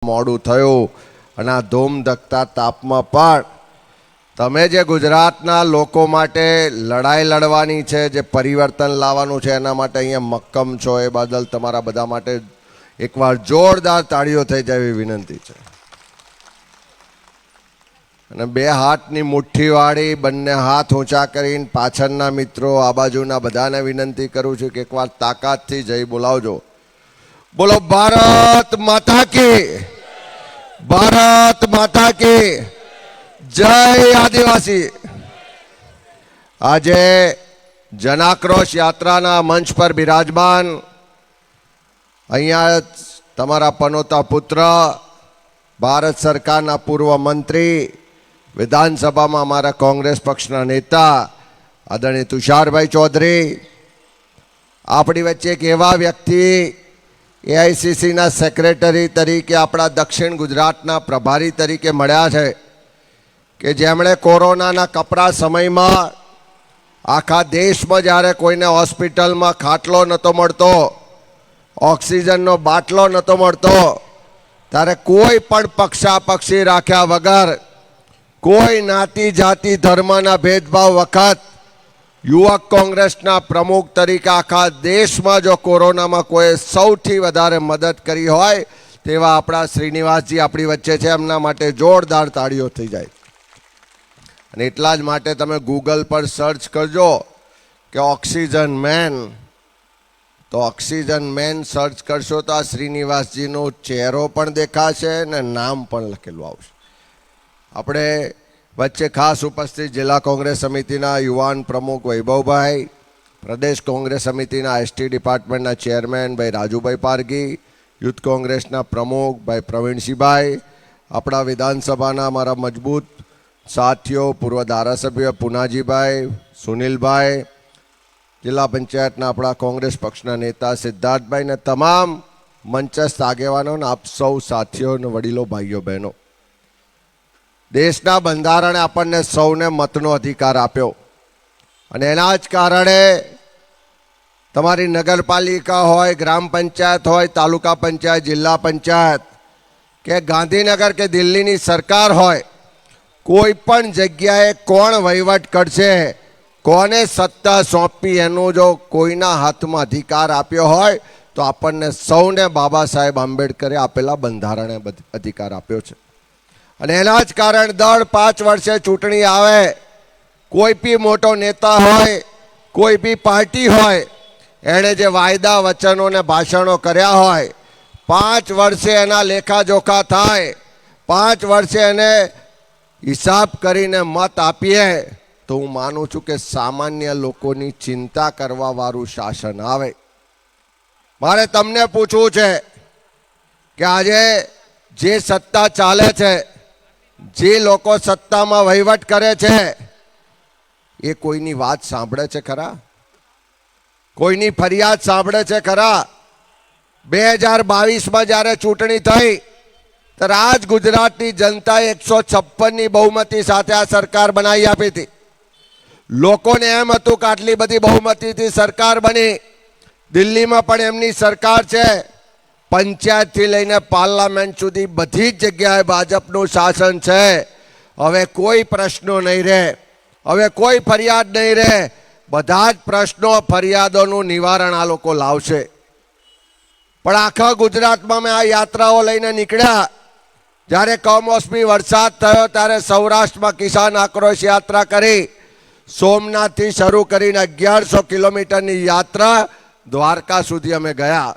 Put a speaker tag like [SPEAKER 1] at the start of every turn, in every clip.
[SPEAKER 1] મોડું થયું અને આ ધૂમધકતા તાપમાં પણ તમે જે ગુજરાતના લોકો માટે લડાઈ લડવાની છે, જે પરિવર્તન લાવવાનું છે, એના માટે અહીંયા મક્કમ છો, એ બદલ તમારા બધા માટે એકવાર જોરદાર તાળીઓ થઈ જાય એવી વિનંતી છે. અને બે હાથની મુઠ્ઠીવાળી બંને હાથ ઊંચા કરીને પાછળના મિત્રો, આ બાજુના બધાને વિનંતી કરું છું કે એકવાર તાકાતથી જય બોલાવજો. બોલો ભારત માતા કી, ભારત માતા કી જય. આદિવાસી આજે જનાક્રોશ યાત્રાના મંચ પર બિરાજમાન અહીંયા તમારા પનોતા પુત્ર, ભારત સરકારના પૂર્વ મંત્રી, વિધાનસભામાં અમારા કોંગ્રેસ પક્ષના નેતા આદરણીય તુષારભાઈ ચૌધરી, આપણી વચ્ચે એક એવા વ્યક્તિ એઆઈસીસીના સેક્રેટરી તરીકે, આપણા દક્ષિણ ગુજરાતના પ્રભારી તરીકે મળ્યા છે કે જેમણે કોરોનાના કપરા સમયમાં આખા દેશમાં જ્યારે કોઈને હોસ્પિટલમાં ખાટલો નહોતો મળતો, ઓક્સિજનનો બાટલો નહોતો મળતો, ત્યારે કોઈ પણ પક્ષાપક્ષી રાખ્યા વગર, કોઈ જ્ઞાતિ જાતિ ધર્મના ભેદભાવ વખત યુવક કોંગ્રેસના પ્રમુખ તરીકે આખા દેશમાં જો કોરોનામાં કોઈ સૌથી વધારે મદદ કરી હોય તેવા આપણા શ્રીનિવાસજી આપણી વચ્ચે છે. એમના માટે જોરદાર તાળીઓ થઈ જાય. અને એટલા જ માટે તમે ગૂગલ પર સર્ચ કરજો કે ઓક્સિજન મેન, તો ઓક્સિજન મેન સર્ચ કરશો તો આ શ્રીનિવાસજીનો ચહેરો પણ દેખાશે અને નામ પણ લખેલું આવશે. આપણે વચ્ચે ખાસ ઉપસ્થિત જિલ્લા કોંગ્રેસ સમિતિના યુવાન પ્રમુખ વૈભવભાઈ, પ્રદેશ કોંગ્રેસ સમિતિના એસટી ડિપાર્ટમેન્ટના ચેરમેન ભાઈ રાજુભાઈ પારગી, યુથ કોંગ્રેસના પ્રમુખ ભાઈ પ્રવીણસિંહભાઈ, આપણા વિધાનસભાના અમારા મજબૂત સાથીઓ, પૂર્વ ધારાસભ્ય પુનાજીભાઈ, સુનિલભાઈ, જિલ્લા પંચાયતના આપણા કોંગ્રેસ પક્ષના નેતા સિદ્ધાર્થભાઈ ને તમામ મંચસ્થ આગેવાનો, આપ સૌ સાથીઓ અને વડીલો, ભાઈઓ બહેનો, દેશના બંધારણે આપણને સૌને મતનો અધિકાર આપ્યો અને એના જ કારણે તમારી નગરપાલિકા હોય, ગ્રામ પંચાયત હોય, તાલુકા પંચાયત, જિલ્લા પંચાયત કે ગાંધીનગર કે દિલ્હીની સરકાર હોય, કોઈ પણ જગ્યાએ કોણ વહીવટ કરશે, કોને સત્તા સોંપી, એનું જો કોઈના હાથમાં અધિકાર આપ્યો હોય તો આપણને સૌને બાબા સાહેબ આંબેડકરે આપેલા બંધારણે અધિકાર આપ્યો છે. અને એના જ કારણ દર 5 વર્ષે ચૂંટણી આવે, કોઈ બી મોટો નેતા હોય, કોઈ બી પાર્ટી હોય, એણે જે વાયદા વચનો ને ભાષણો કર્યા હોય, 5 વર્ષે એના લેખાજોખા થાય, 5 વર્ષે એને હિસાબ કરીને મત આપીએ તો હું માનું છું કે સામાન્ય લોકોની ચિંતા કરવા વાળું શાસન આવે. મારે તમને પૂછવું છે કે આજે જે સત્તા ચાલે છે, જે લોકો સત્તામાં વહીવટ કરે છે, એ કોઈની વાત સાંભળે છે ખરા? કોઈની ફરિયાદ સાંભળે છે ખરા? 2022માં જ્યારે ચૂંટણી થઈ ત્યારે આ જ ગુજરાતની જનતાએ 156ની બહુમતી સાથે આ સરકાર બનાવી આપી હતી. લોકોને એમ હતું કે આટલી બધી બહુમતીથી સરકાર બની, દિલ્હીમાં પણ એમની સરકાર છે, પંચાયતથી લઈને પાર્લામેન્ટ સુધી બધી જ જગ્યાએ ભાજપનું શાસન છે, હવે કોઈ પ્રશ્નો નહીં રહે, હવે કોઈ ફરિયાદ નહીં રહે, બધા જ પ્રશ્નો ફરિયાદોનું નિવારણ આ લોકો લાવશે. પણ આખા ગુજરાતમાં મેં આ યાત્રાઓ લઈને નીકળ્યા, જ્યારે કમોસમી વરસાદ થયો ત્યારે સૌરાષ્ટ્રમાં કિસાન આક્રોશ યાત્રા કરી, સોમનાથથી શરૂ કરીને 1100 કિલોમીટરની યાત્રા દ્વારકા સુધી અમે ગયા.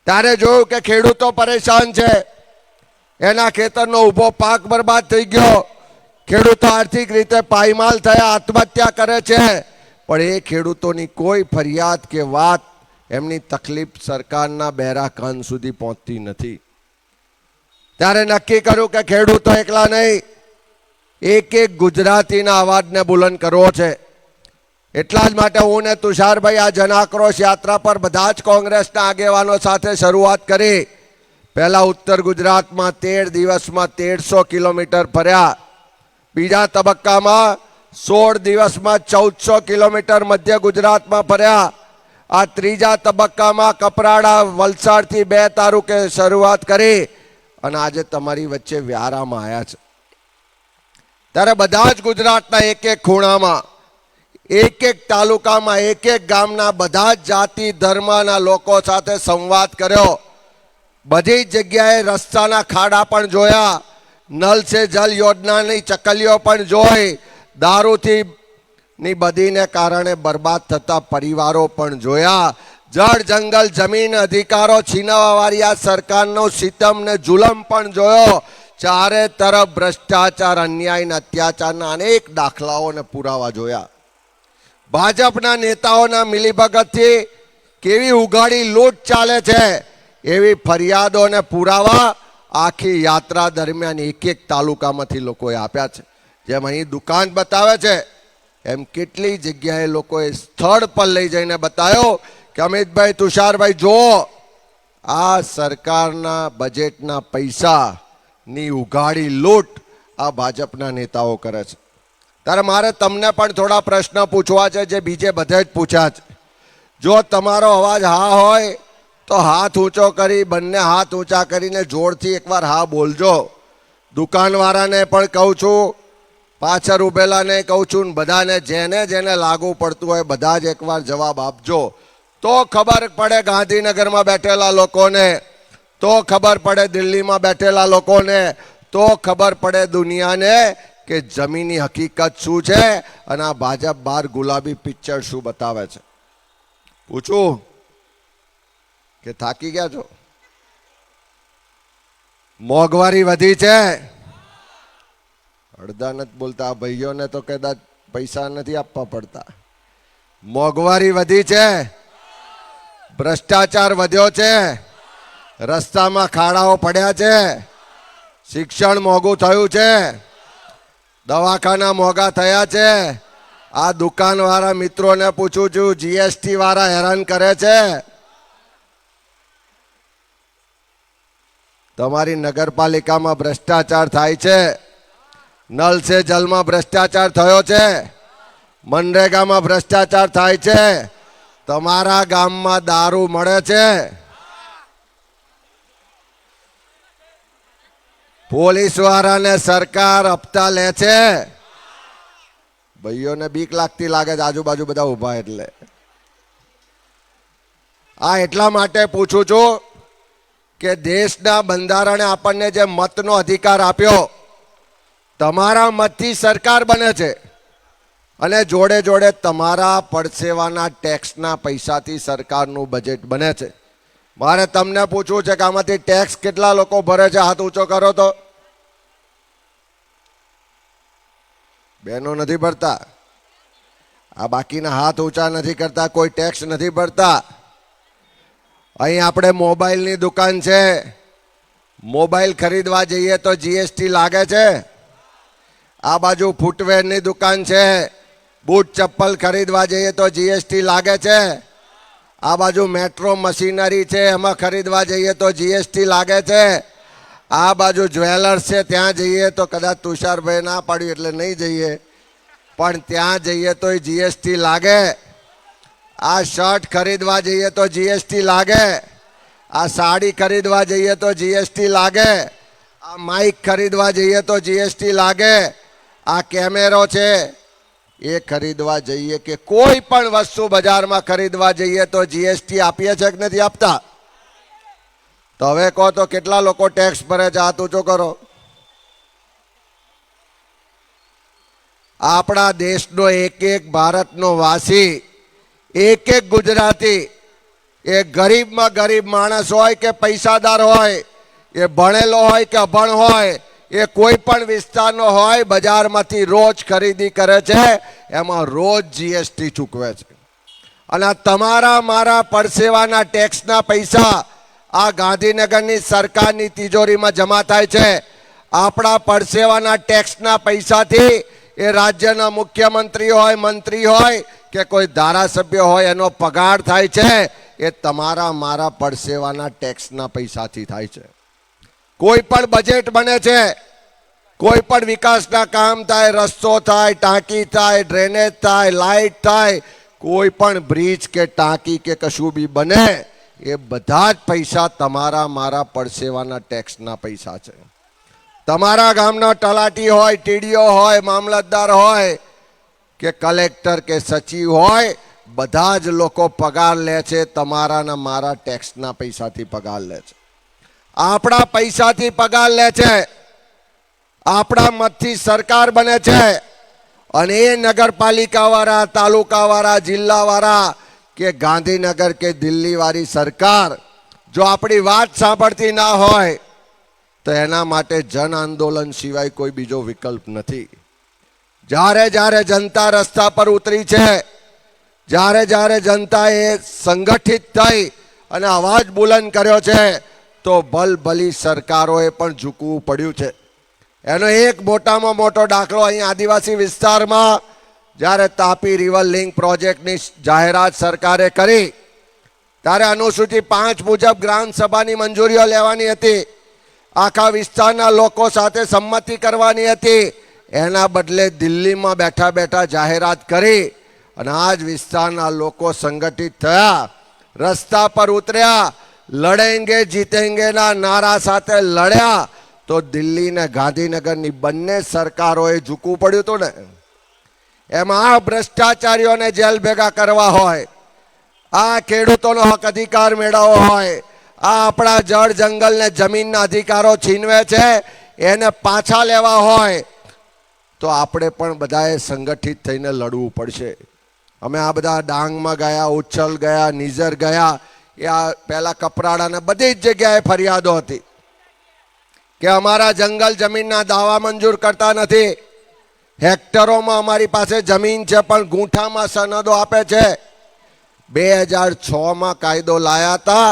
[SPEAKER 1] ત્યારે જોયું કે ખેડૂતો પરેશાન છે, એના ખેતરનો ઊભો પાક બરબાદ થઈ ગયો, ખેડૂતો આર્થિક રીતે પાયમાલ થયા, આત્મહત્યા કરે છે, પણ એ ખેડૂતોની કોઈ ફરિયાદ કે વાત, એમની તકલીફ સરકારના બહેરા કાન સુધી પહોંચતી નથી. ત્યારે નક્કી કર્યું કે ખેડૂતો એકલા નહીં, એક એક ગુજરાતીના અવાજને બુલંદ કરવો છે. એટલા જ માટે હું ને તુષારભાઈ આ જનાક્રોશ યાત્રા પર બધા જ કોંગ્રેસના આગેવાનો સાથે શરૂઆત કરી. પહેલા ઉત્તર ગુજરાતમાં 13 દિવસમાં 1300 કિલોમીટર ફર્યા, બીજા તબક્કામાં 16 દિવસમાં 1400 કિલોમીટર મધ્ય ગુજરાતમાં ફર્યા, આ ત્રીજા તબક્કામાં કપરાડા વલસાડથી 2 તાલુકે શરૂઆત કરી અને આજે તમારી વચ્ચે વ્યારામાં આવ્યા છે, ત્યારે બધા જ ગુજરાતના એક એક ખૂણામાં, એક એક તાલુકામાં, એક એક ગામના બધા જ જાતિ ધર્મના લોકો સાથે સંવાદ કર્યો. બધી જગ્યાએ રસ્તાના ખાડા પણ જોયા, નલ સે જલ યોજનાની ચકલીઓ પણ જોઈ, દારૂથી ની બદીને કારણે બરબાદ થતા પરિવારો પણ જોયા, જળ જંગલ જમીન અધિકારો છીનવવાવાળી આ સરકારનો સિતમ ને જુલમ પણ જોયો. ચારે તરફ ભ્રષ્ટાચાર, અન્યાય અને અત્યાચારના અનેક દાખલાઓ અને પુરાવા જોયા. ભાજપના નેતાઓના મિલીભગતથી કેવી ઉઘાડી લૂંટ ચાલે છે એવી ફરિયાદો અને પુરાવા આખી યાત્રા દરમિયાન એક એક તાલુકામાંથી લોકોએ આપ્યા છે. જેમ અહીં દુકાન બતાવે છે એમ કેટલી જગ્યાએ લોકોએ સ્થળ પર લઈ જઈને બતાવ્યો કે અમિતભાઈ, તુષારભાઈ, જુઓ આ સરકારના બજેટના પૈસાની ઉઘાડી લૂંટ આ ભાજપના નેતાઓ કરે છે. ત્યારે મારે તમને પણ થોડા પ્રશ્ન પૂછવા છે જે બીજે બધે જ પૂછ્યા છે. જો તમારો અવાજ હા હોય તો હાથ ઊંચો કરી, બંને હાથ ઊંચા કરીને જોરથી એકવાર હા બોલજો. દુકાનવાળાને પણ કહું છું, પાછળ ઉભેલાને કહું છું, બધાને જેને જેને લાગુ પડતું હોય બધા જ એકવાર જવાબ આપજો. તો ખબર પડે ગાંધીનગરમાં બેઠેલા લોકોને, તો ખબર પડે દિલ્હીમાં બેઠેલા લોકોને, તો ખબર પડે દુનિયાને કે જમીની હકીકત શું છે અને આ ભાજપ બાર ગુલાબી પિક્ચર શું બતાવે છે. પૂછું કે થાકી ગયા છો? મોંઘવારી વધી છે. અડધા નથી બોલતા. આ ભાઈઓને તો કદાચ પૈસા નથી આપવા પડતા. મોંઘવારી વધી છે, ભ્રષ્ટાચાર વધ્યો છે, રસ્તામાં ખાડાઓ પડ્યા છે, શિક્ષણ મોંઘું થયું છે, દવાખાના મોંઘા થયા છે. આ દુકાનવાળા મિત્રોને પૂછું છું, જીએસટી વાળા હેરાન કરે છે. તમારી નગરપાલિકામાં ભ્રષ્ટાચાર થાય છે, નલ સે જલમાં ભ્રષ્ટાચાર થયો છે, મનરેગામાં ભ્રષ્ટાચાર થાય છે, તમારા ગામમાં દારૂ મળે છે, પોલીસ વાળાને સરકાર હપ્તા લે છે. ભાઈઓને બીક લાગતી લાગે છે આજુબાજુ બધા ઉભા એટલે. આ એટલા માટે પૂછું છું કે દેશના બંધારણે આપણને જે મતનો અધિકાર આપ્યો, તમારા મતથી સરકાર બને છે અને જોડે જોડે તમારા પડસેવાના ટેક્સના પૈસાથી સરકારનું બજેટ બને છે. મારે તમને પૂછવું છે કે આમાંથી ટેક્સ કેટલા લોકો ભરે છે? હાથ ઊંચો કરો તો. બહેનો નથી ભરતા. આ બાકીના હાથ ઊંચા નથી કરતા, કોઈ ટેક્સ નથી ભરતા. અહીં આપણે મોબાઈલની દુકાન છે, મોબાઈલ ખરીદવા જઈએ તો જીએસટી લાગે છે. આ બાજુ ફૂટવેરની દુકાન છે, બૂટ ચપ્પલ ખરીદવા જઈએ તો જીએસટી લાગે છે. આ બાજુ મેટ્રો મશીનરી છે, એમાં ખરીદવા જઈએ તો જીએસટી લાગે છે. આ બાજુ જ્વેલર્સ છે, ત્યાં જઈએ તો કદાચ તુષારભાઈ ના પાડ્યું એટલે નહીં જઈએ, પણ ત્યાં જઈએ તો જીએસટી લાગે. આ શર્ટ ખરીદવા જઈએ તો જીએસટી લાગે. આ સાડી ખરીદવા જઈએ તો જીએસટી લાગે. આ માઇક ખરીદવા જઈએ તો જીએસટી લાગે. આ કેમેરો છે એ ખરીદવા જઈએ કે કોઈ પણ વસ્તુ બજારમાં ખરીદવા જઈએ તો જીએસટી આપીએ છે કે નથી આપતા? તો હવે કહો તો કેટલા લોકો ટેક્સ ભરે છે? હાથ ઊંચો કરો. આપણા દેશનો એક એક ભારતનો વાસી, એક એક ગુજરાતી, એ ગરીબમાં ગરીબ માણસ હોય કે પૈસાદાર હોય, એ ભણેલો હોય કે અભણ હોય, એ કોઈ પણ વિસ્તારનો હોય, બજારમાંથી રોજ ખરીદી કરે છે, એમાં રોજ જીએસટી ચૂકવે છે. અને તમારા મારા પરસેવાના ટેક્સના પૈસા આ ગાંધીનગરની સરકારની તિજોરીમાં જમા થાય છે. આપણા પરસેવાના ટેક્સના પૈસાથી એ રાજ્યના મુખ્યમંત્રી હોય, મંત્રી હોય કે કોઈ ધારાસભ્ય હોય, એનો પગાર થાય છે. એ તમારા મારા પરસેવાના ટેક્સના પૈસાથી થાય છે. કોઈ પણ બજેટ બને છે, કોઈ પણ વિકાસના કામ થાય, રસ્તો થાય, ટાંકી થાય, ડ્રેનેજ થાય, લાઇટ થાય, કોઈ પણ બ્રિજ કે ટાંકી કે કશું બી બને એ બધા જ પૈસા તમારા મારા પરસેવાના ટેક્સના પૈસા છે. તમારા ગામનો તલાટી હોય, ટીડીઓ હોય, મામલતદાર હોય કે કલેક્ટર કે સચિવ હોય, બધા જ લોકો પગાર લે છે તમારા ને મારા ટેક્સના પૈસાથી પગાર લે છે. આપણા પૈસાથી પગાર લે છે, આપણા મતથી સરકાર બને છે. અને એ નગરપાલિકા વાળા, તાલુકા વાળા, જિલ્લા વાળા કે ગાંધીનગર કે દિલ્હી વાળી સરકાર જો આપણી વાત સાંભળતી ના હોય તો એના માટે જન આંદોલન સિવાય કોઈ બીજો વિકલ્પ નથી. જ્યારે જ્યારે જનતા રસ્તા પર ઉતરી છે, જ્યારે જ્યારે જનતાએ સંગઠિત થઈ અને અવાજ બુલંદ કર્યો છે, તો ભલભલી સરકારોએ પણ ઝૂકવું પડ્યું છે. એનો એક મોટામાં મોટો દાખલો અહીં આદિવાસી વિસ્તારમાં જ્યારે તાપી રિવર લિંક પ્રોજેક્ટની જાહેરાત સરકારે કરી ત્યારે અનુસૂચિ 5 મુજબ ગ્રામ સભાની મંજૂરીઓ લેવાની હતી, આખા વિસ્તારના લોકો સાથે સંમતિ કરવાની હતી. એના બદલે દિલ્હીમાં બેઠા બેઠા જાહેરાત કરી અને આ જ વિસ્તારના લોકો સંગઠિત થયા, રસ્તા પર ઉતર્યા, લડેંગે જીતેંગેના નારા સાથે લડ્યા. તો દિલ્હી ને ગાંધીનગરની બંને સરકારોએ ઝૂકવું પડ્યું હતું ને. એમાં આ ભ્રષ્ટાચારીઓને જેલ ભેગા કરવા હોય, આ ખેડૂતોનો હક અધિકાર મેળવવો હોય, આ આપણા જળ જંગલ ને જમીનના અધિકારો છીનવે છે એને પાછા લેવા હોય, તો આપણે પણ બધાએ સંગઠિત થઈને લડવું પડશે. અમે આ બધા ડાંગમાં ગયા, ઉચ્છલ ગયા, નિઝર ગયા, એ આ પહેલા કપરાડાને બધી જ જગ્યાએ ફરિયાદો હતી કે અમારા જંગલ જમીનના દાવા મંજૂર કરતા નથી. હેક્ટરોમાં અમારી પાસે જમીન છે પણ ગુંઠામાં સનદો આપે છે. 2006માં કાયદો લાયા હતા,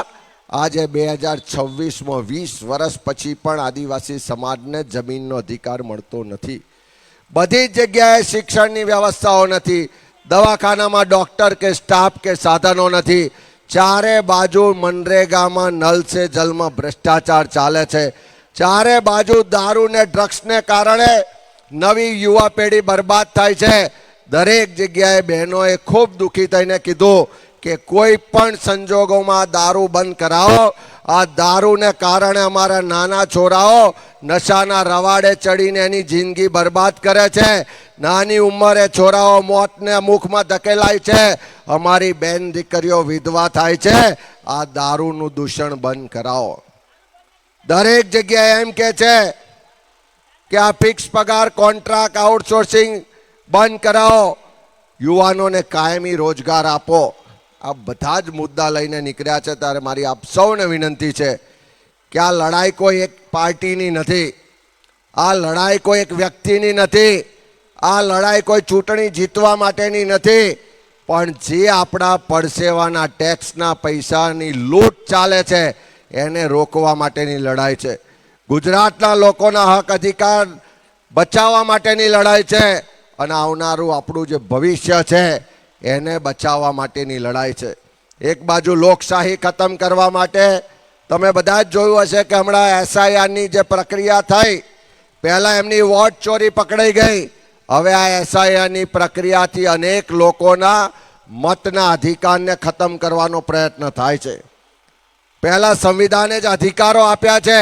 [SPEAKER 1] આજે 2026માં 20 વર્ષ પછી પણ આદિવાસી સમાજને જમીનનો અધિકાર મળતો નથી. બધી જ જગ્યાએ શિક્ષણની વ્યવસ્થાઓ નથી, દવાખાનામાં ડોક્ટર કે સ્ટાફ કે સાધનો નથી. ચારે બાજુ મનરેગામાં નલ સે જલમાં ભ્રષ્ટાચાર ચાલે છે. ચારે બાજુ દારૂ ને ડ્રગ્સને કારણે નવી યુવા પેઢી બરબાદ થાય છે. દરેક જગ્યાએ બહેનોએ ખૂબ દુઃખી થઈને કીધું કે કોઈ પણ સંજોગોમાં દારૂ બંધ કરાવો. આ દારૂને કારણે અમારા નાના છોરાઓ નશાના રવાડે ચડીને એની જિંદગી બરબાદ કરે છે. નાની ઉંમરે છોરાઓ મોતને મુખમાં ધકેલાય છે. અમારી બેન દીકરીઓ વિધવા થાય છે. આ દારૂનું દૂષણ બંધ કરાવો. દરેક જગ્યાએ એમ કે છે કે આ ફિક્સ પગાર, કોન્ટ્રાક્ટ, આઉટસોર્સિંગ બંધ કરાવો, યુવાનોને કાયમી રોજગાર આપો. આ બધા જ મુદ્દા લઈને નીકળ્યા છે. ત્યારે મારી આપ સૌને વિનંતી છે કે આ લડાઈ કોઈ એક પાર્ટીની નથી, આ લડાઈ કોઈ એક વ્યક્તિની નથી, આ લડાઈ કોઈ ચૂંટણી જીતવા માટેની નથી, પણ જે આપણા પરસેવાના ટેક્સના પૈસાની લૂંટ ચાલે છે એને રોકવા માટેની લડાઈ છે. ગુજરાતના લોકોના હક અધિકાર બચાવવા માટેની લડાઈ છે અને આવનારું આપણું જે ભવિષ્ય છે એને બચાવવા માટેની લડાઈ છે. એક બાજુ લોકશાહી ખતમ કરવા માટે તમે બધા જ જોયું હશે કે હમણાં એસઆઈઆરની જે પ્રક્રિયા થઈ, પહેલાં એમની વોટ ચોરી પકડાઈ ગઈ. હવે આ એસઆઈઆરની પ્રક્રિયાથી અનેક લોકોના મતના અધિકારને ખતમ કરવાનો પ્રયત્ન થાય છે. પહેલા સંવિધાને જ અધિકારો આપ્યા છે,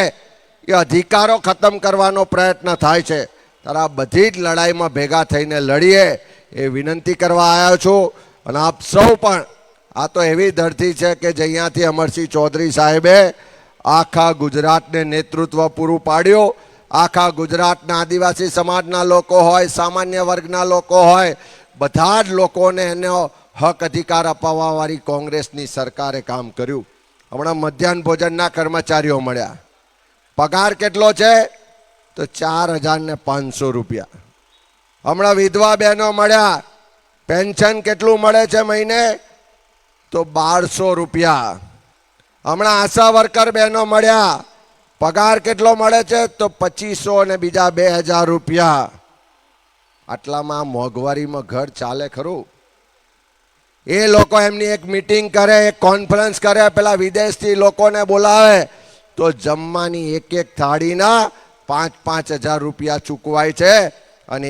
[SPEAKER 1] એ અધિકારો ખતમ કરવાનો પ્રયત્ન થાય છે. ત્યારે આ બધી જ લડાઈમાં ભેગા થઈને લડીએ એ વિનંતી કરવા આવ્યો છું. અને આપ સૌ પણ, આ તો એવી ધરતી છે કે જ્યાંથી અમરસિંહ ચૌધરી સાહેબે આખા ગુજરાતને નેતૃત્વ પૂરું પાડ્યું. આખા ગુજરાતના આદિવાસી સમાજના લોકો હોય, સામાન્ય વર્ગના લોકો હોય, બધા જ લોકોને એનો હક અધિકાર અપાવવાવાળી કોંગ્રેસની સરકારે કામ કર્યું. હમણાં મધ્યાહન ભોજનના કર્મચારીઓ મળ્યા, પગાર કેટલો છે તો 4,500 રૂપિયા. હમણાં વિધવા બહેનો મળ્યા, પેન્શન કેટલું મળે છે મહિને તો 1,200 રૂપિયા. હમણાં આશા વર્કર બહેનો મળ્યા, પગાર કેટલો મળે છે તો 2,500 અને બીજા 2,000 રૂપિયા. આટલામાં મોંઘવારીમાં ઘર ચાલે ખરું? એ લોકો એમની એક મીટિંગ કરે, એક કોન્ફરન્સ કરે, પેલા વિદેશથી લોકોને બોલાવે તો જમવાની એક એક થાળીના 5,000 રૂપિયા ચૂકવાય છે. અને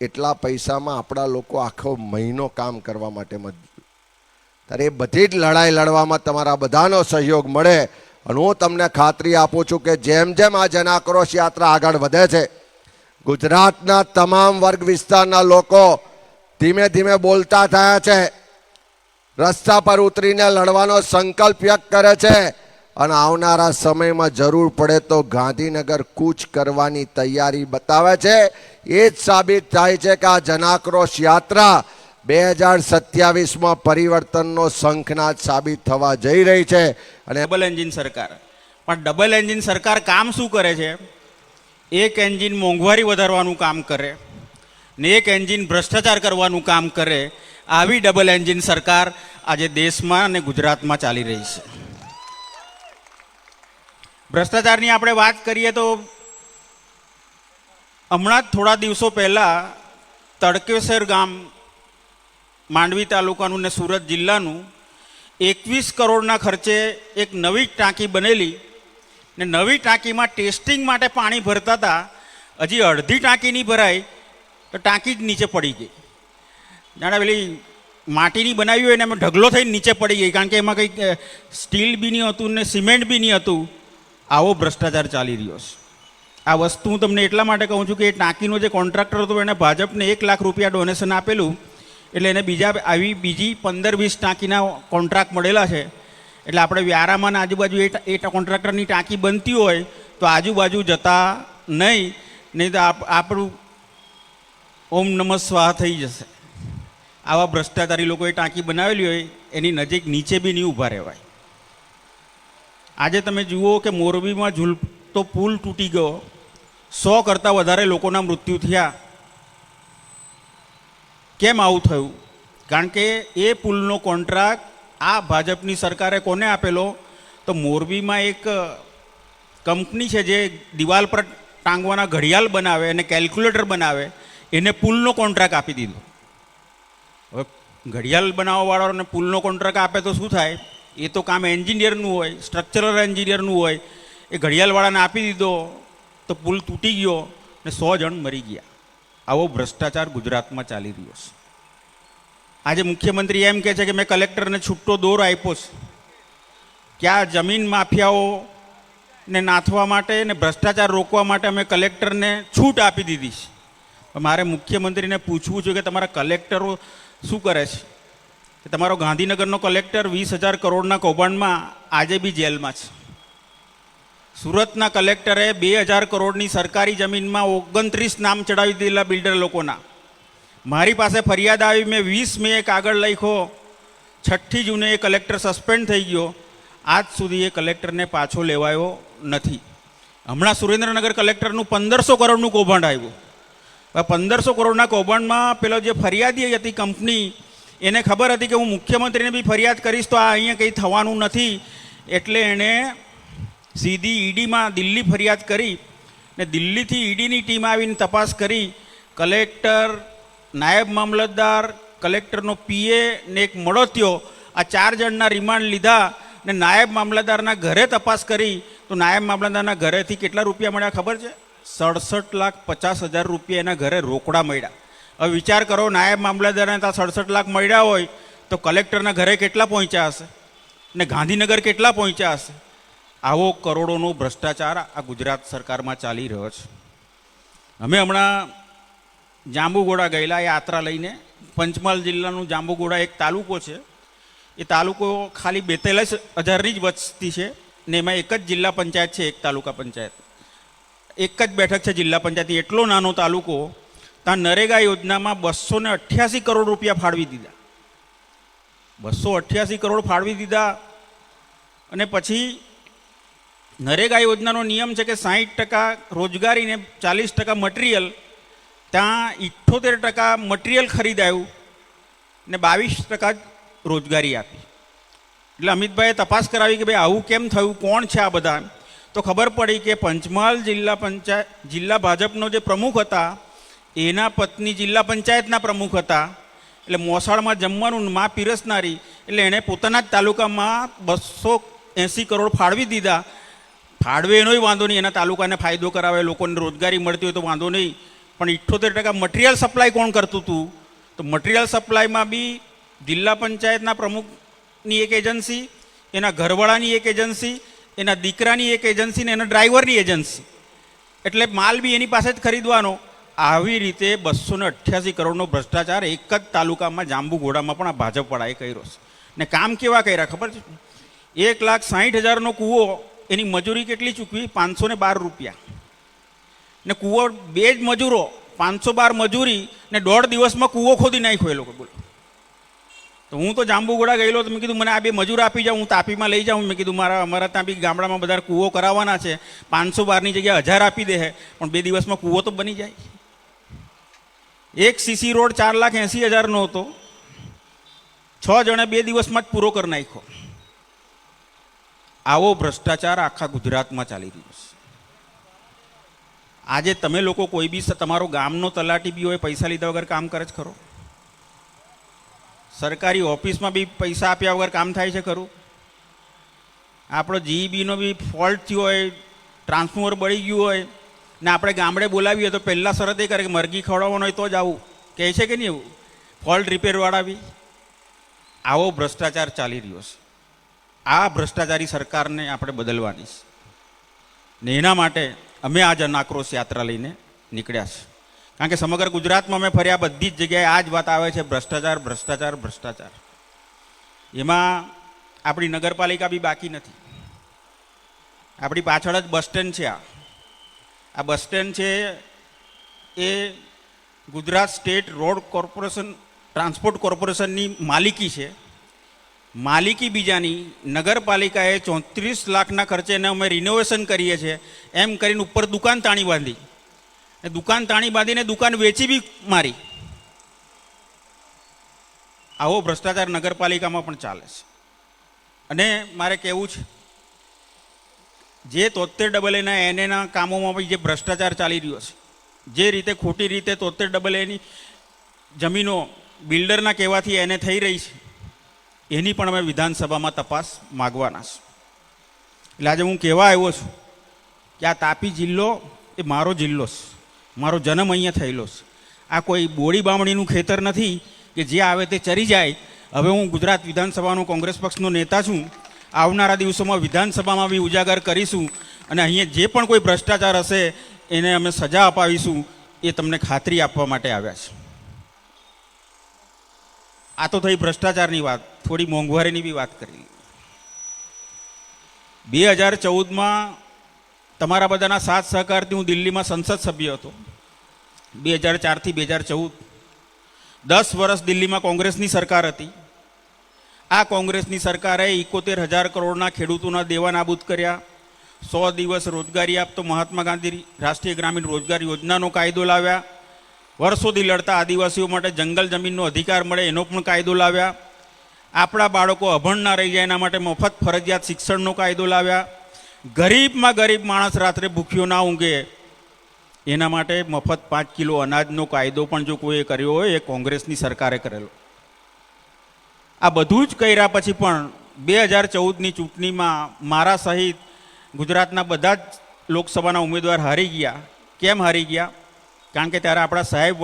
[SPEAKER 1] એટલા પૈસામાં આપણા લોકો આખો મહિનો કામ કરવા માટે મજબૂર. ત્યારે એ બધી જ લડાઈ લડવામાં તમારા બધાનો સહયોગ મળે. અને હું તમને ખાતરી આપું છું કે જેમ જેમ આ જનાક્રોશ યાત્રા આગળ વધે છે, ગુજરાતના તમામ વર્ગ વિસ્તારના લોકો ધીમે ધીમે બોલતા થયા છે, રસ્તા પર ઉતરીને લડવાનો સંકલ્પ વ્યક્ત કરે છે અને આવનારા સમયમાં જરૂર પડે તો ગાંધીનગર કૂચ કરવાની તૈયારી બતાવે છે. એ જ સાબિત થાય છે કે આ જનાક્રોશ યાત્રા 2027માં પરિવર્તનનો શંખનાદ સાબિત થવા જઈ રહી છે. અને
[SPEAKER 2] ડબલ એન્જિન સરકાર, પણ ડબલ એન્જિન સરકાર કામ શું કરે છે? એક એન્જિન મોંઘવારી વધારવાનું કામ કરે ને એક એન્જિન ભ્રષ્ટાચાર કરવાનું કામ કરે. આવી ડબલ એન્જિન સરકાર આજે દેશમાં અને ગુજરાતમાં ચાલી રહી છે. ભ્રષ્ટાચારની આપણે વાત કરીએ તો હમણાં જ થોડા દિવસો પહેલાં તડકેસર ગામ, માંડવી તાલુકાનું ને સુરત જિલ્લાનું 21 કરોડના ખર્ચે એક નવી ટાંકી બનેલી ને નવી ટાંકીમાં ટેસ્ટિંગ માટે પાણી ભરતા હતા. હજી અડધી ટાંકી નહીં ભરાય તો ટાંકી જ નીચે પડી ગઈ. જાણે પેલી માટીની બનાવી હોય ને એમાં ઢગલો થઈને નીચે પડી ગઈ, કારણ કે એમાં કંઈક સ્ટીલ બી નહીં હતું ને સિમેન્ટ બી નહીં હતું. આવો ભ્રષ્ટાચાર ચાલી રહ્યો છે. આ વસ્તુ હું તમને એટલા માટે કહું છું કે એ ટાંકીનો જે કોન્ટ્રાક્ટર હતો એને ભાજપને 1 લાખ રૂપિયા ડોનેશન આપેલું, એટલે એને બીજી 15-20 ટાંકીના કોન્ટ્રાક્ટ મળેલા છે. એટલે આપણે વ્યારામાં આજુબાજુ એ કોન્ટ્રાક્ટરની ટાંકી બનતી હોય તો આજુબાજુ જતા નહીં તો આપણું ઓમ નમઃ સ્વાહા થઈ જશે. આવા ભ્રષ્ટાચારી લોકોએ ટાંકી બનાવેલી હોય એની નજીક નીચે બી નહીં ઊભા રહેવાય. આજે તમે જુઓ કે મોરબીમાં ઝૂલતો પુલ તૂટી ગયો, 100 કરતાં વધારે લોકોના મૃત્યુ થયા. કેમ આવું થયું? કારણ કે એ પુલનો કોન્ટ્રાક્ટ આ ભાજપની સરકારે કોને આપેલો? તો મોરબીમાં એક કંપની છે જે દિવાલ પર ટાંગવાના ઘડિયાળ બનાવે અને કેલ્ક્યુલેટર બનાવે, એને પુલનો કોન્ટ્રાક્ટ આપી દીધો. હવે ઘડિયાળ બનાવવાવાળાને પુલનો કોન્ટ્રાક્ટ આપે તો શું થાય? એ તો કામ એન્જિનિયરનું હોય, સ્ટ્રક્ચરલ એન્જિનિયરનું હોય. એ ઘડિયાળવાળાને આપી દીધો તો પુલ તૂટી ગયો ને 100 જણ મરી ગયા. આવો ભ્રષ્ટાચાર ગુજરાતમાં ચાલી રહ્યો છે. આજે મુખ્યમંત્રી એમ કહે છે કે મેં કલેક્ટરને છૂટો દોર આપ્યો છે કે આ જમીન માફિયાઓને નાથવા માટે ને ભ્રષ્ટાચાર રોકવા માટે અમે કલેક્ટરને છૂટ આપી દીધી છે. મારે મુખ્યમંત્રીને પૂછવું છે કે તમારા કલેક્ટરો શું કરે છે? કે તમારો ગાંધીનગરનો કલેક્ટર 20,000 કરોડના કૌભાંડમાં આજે બી જેલમાં છે. સુરતના કલેક્ટરે 2,000 કરોડની સરકારી જમીનમાં 29 નામ ચડાવી દીધેલા બિલ્ડર લોકોના. મારી પાસે ફરિયાદ આવી, મેં 20 મે કાગળ લખ્યો, 6 જૂને એ કલેક્ટર સસ્પેન્ડ થઈ ગયો. આજ સુધી એ કલેક્ટરને પાછો લેવાયો નથી. હમણાં સુરેન્દ્રનગર કલેક્ટરનું 1,500 કરોડનું કૌભાંડ આવ્યું. 1,500 કરોડના કૌભાંડમાં પેલો જે ફરિયાદી હતી કંપની, એને ખબર હતી કે હું મુખ્યમંત્રીને બી ફરિયાદ કરીશ તો આ અહીંયા કંઈ થવાનું નથી, એટલે એણે સીધી ઈડીમાં દિલ્હી ફરિયાદ કરી ને દિલ્હીથી ઈડીની ટીમ આવીને તપાસ કરી. કલેક્ટર, નાયબ મામલતદાર, કલેક્ટરનો પીએ ને એક મળોત્યો, આ 4 જણના રિમાન્ડ લીધા ને નાયબ મામલતદારના ઘરે તપાસ કરી તો નાયબ મામલતદારના ઘરેથી કેટલા રૂપિયા મળ્યા ખબર છે? 67,50,000 રૂપિયા એના ઘરે રોકડા મળ્યા. હવે વિચાર કરો, નાયબ મામલતદારને ત્યાં 67 લાખ મળ્યા હોય તો કલેક્ટરના ઘરે કેટલા પહોંચ્યા હશે ને ગાંધીનગર કેટલા પહોંચ્યા હશે? આવો કરોડોનો ભ્રષ્ટાચાર આ ગુજરાત સરકારમાં ચાલી રહ્યો છે. અમે હમણાં જાંબુઘોડા ગયેલા યાત્રા લઈને. પંચમહાલ જિલ્લાનું જાંબુઘોડા એક તાલુકો છે. એ તાલુકો ખાલી 42,000ની જ વસ્તી છે ને એમાં એક જ જિલ્લા પંચાયત છે, એક તાલુકા પંચાયત, એક જ બેઠક છે જિલ્લા પંચાયતની. એટલો નાનો તાલુકો. ત્યાં નરેગા યોજનામાં 288 કરોડ રૂપિયા ફાળવી દીધા. 288 કરોડ ફાળવી દીધા. અને પછી નરેગા યોજનાનો નિયમ છે કે 60% રોજગારી ને 40% મટીરિયલ. ત્યાં 78% મટીરિયલ ખરીદાયું ને 22% રોજગારી આપી. એટલે અમિતભાઈએ તપાસ કરાવી કે ભાઈ આવું કેમ થયું, કોણ છે આ બધા? તો ખબર પડી કે પંચમહાલ જિલ્લા ભાજપનો જે પ્રમુખ હતા એના પત્ની જિલ્લા પંચાયતના પ્રમુખ હતા. એટલે મોસાળમાં જમવાનું માં પીરસનારી, એટલે એણે પોતાના જ તાલુકામાં 280 કરોડ ફાળવી દીધા. ફાળવે એનોય વાંધો નહીં, એના તાલુકાને ફાયદો કરાવે, લોકોને રોજગારી મળતી હોય તો વાંધો નહીં. પણ 78% મટીરિયલ સપ્લાય કોણ કરતું હતું? તો મટીરિયલ સપ્લાયમાં બી જિલ્લા પંચાયતના પ્રમુખ ની એક એજન્સી, એના ઘરવાળાની એક એજન્સી, એના દીકરાની એક એજન્સી ને એના ડ્રાઈવરની એજન્સી. એટલે માલ બી એની પાસે જ ખરીદવાનો. આવી રીતે 288 કરોડનો ભ્રષ્ટાચાર એક જ તાલુકામાં જાંબુઘોડામાં પણ આ ભાજપવાળાએ કર્યો છે. ને કામ કેવા કર્યા ખબર છે? 1,60,000નો કૂવો, એની મજૂરી કેટલી ચૂકવી? 512 રૂપિયા. ને કૂવો 2 જ મજૂરો, 512 મજૂરી ને 1.5 દિવસમાં કૂવો ખોદી નાખ્યો એ લોકો. બોલો. તો હું તો જાંબુઘોડા ગયેલો, તો મેં કીધું મને આ 2 મજૂર આપી જાઉં, હું તાપીમાં લઈ જાઉં. મેં કીધું અમારા ત્યાં બી ગામડામાં બધા કૂવો કરાવવાના છે, 512ની જગ્યાએ 1000 આપી દે છે, પણ 2 દિવસમાં કૂવો તો બની જાય. એક સીસી રોડ 4,80,000નો હતો, 6 જણે 2 દિવસમાં જ પૂરો કરી નાખ્યો. આવો ભ્રષ્ટાચાર આખા ગુજરાતમાં ચાલી રહ્યો છે. આજે તમે લોકો કોઈ બી તમારો ગામનો તલાટી બી હોય, પૈસા લીધા વગર કામ કરે છે ખરો? સરકારી ઓફિસમાં બી પૈસા આપ્યા વગર કામ થાય છે ખરું? આપણો જીઈબીનો બી ફોલ્ટ થયો હોય, ટ્રાન્સફોર્મર બળી ગયું હોય ને આપણે ગામડે બોલાવીએ તો પહેલાં શરત એ કરે કે મરઘી ખવડાવવાનો હોય તો જ આવું કહે છે કે નહીં? એવું ફોલ્ટ રિપેરવાળા બી. આવો ભ્રષ્ટાચાર ચાલી રહ્યો છે. આ ભ્રષ્ટાચારી સરકારને આપણે બદલવાની છે ને એના માટે અમે આ જન આક્રોશ યાત્રા લઈને નીકળ્યા છે. કારણ કે સમગ્ર ગુજરાતમાં અમે ફર્યા, બધી જ જગ્યાએ આ જ વાત આવે છે, ભ્રષ્ટાચાર ભ્રષ્ટાચાર ભ્રષ્ટાચાર. એમાં આપણી નગરપાલિકા બી બાકી નથી. આપણી પાછળ જ બસ સ્ટેન્ડ છે. આ બસ સ્ટેન્ડ છે એ Gujarat state road corporation transport કોર્પોરેશનની માલિકી છે. માલિકી બીજાની, નગરપાલિકાએ 34 લાખના ખર્ચે એને અમે રિનોવેશન કરીએ છીએ એમ કરીને ઉપર દુકાન તાણી બાંધી. દુકાન તાણી બાંધીને દુકાન વેચી બી મારી. આવો ભ્રષ્ટાચાર નગરપાલિકામાં પણ ચાલે છે. અને મારે કહેવું છે, જે 73AA એનએના કામોમાં બી જે ભ્રષ્ટાચાર ચાલી રહ્યો છે, જે રીતે ખોટી રીતે 73AA જમીનો બિલ્ડરના કહેવાથી એને થઈ રહી છે, એની પણ અમે વિધાનસભામાં તપાસ માગવાના છે. એટલે આજે હું કહેવા આવ્યો છું કે આ તાપી જિલ્લો એ મારો જિલ્લો છે, મારો જન્મ અહીંયા થયેલો છે. આ કોઈ બોડી બામણીનું ખેતર નથી કે જે આવે તે ચરી જાય. હવે હું ગુજરાત વિધાનસભાનો કોંગ્રેસ પક્ષનો નેતા છું. આવનારા દિવસોમાં વિધાનસભામાં બી ઉજાગર કરીશું અને અહીંયા જે પણ કોઈ ભ્રષ્ટાચાર હશે એને અમે સજા અપાવીશું, એ તમને ખાતરી આપવા માટે આવ્યા છે. આ તો થઈ ભ્રષ્ટાચારની વાત. થોડી મોંઘવારીની બી વાત કરી. 2014માં તમારા બધાના સાથ સહકારથી હું દિલ્હીમાં સંસદ સભ્ય હતો. 2004થી 2014 10 વર્ષ દિલ્હીમાં કોંગ્રેસની સરકાર હતી. આ કોંગ્રેસની સરકારે 71,000 કરોડના ખેડૂતોના દેવા નાબૂદ કર્યા. 100 દિવસ રોજગારી આપતો મહાત્મા ગાંધી રાષ્ટ્રીય ગ્રામીણ રોજગાર યોજનાનો કાયદો લાવ્યા. વર્ષોથી લડતા આદિવાસીઓ માટે જંગલ જમીનનો અધિકાર મળે એનો પણ કાયદો લાવ્યા. આપણા બાળકો અભણ ના રહી જાય એના માટે મફત ફરજિયાત શિક્ષણનો કાયદો લાવ્યા. ગરીબમાં ગરીબ માણસ રાત્રે ભૂખ્યો ના ઊંઘે એના માટે મફત 5 કિલો અનાજનો કાયદો પણ જો કોઈએ કર્યો હોય એ કોંગ્રેસની સરકારે કરેલો. આ બધું જ કર્યા પછી પણ 2014ની ચૂંટણીમાં મારા સહિત ગુજરાતના બધા જ લોકસભાના ઉમેદવાર હારી ગયા. કેમ હારી ગયા? કારણ કે ત્યારે આપણા સાહેબ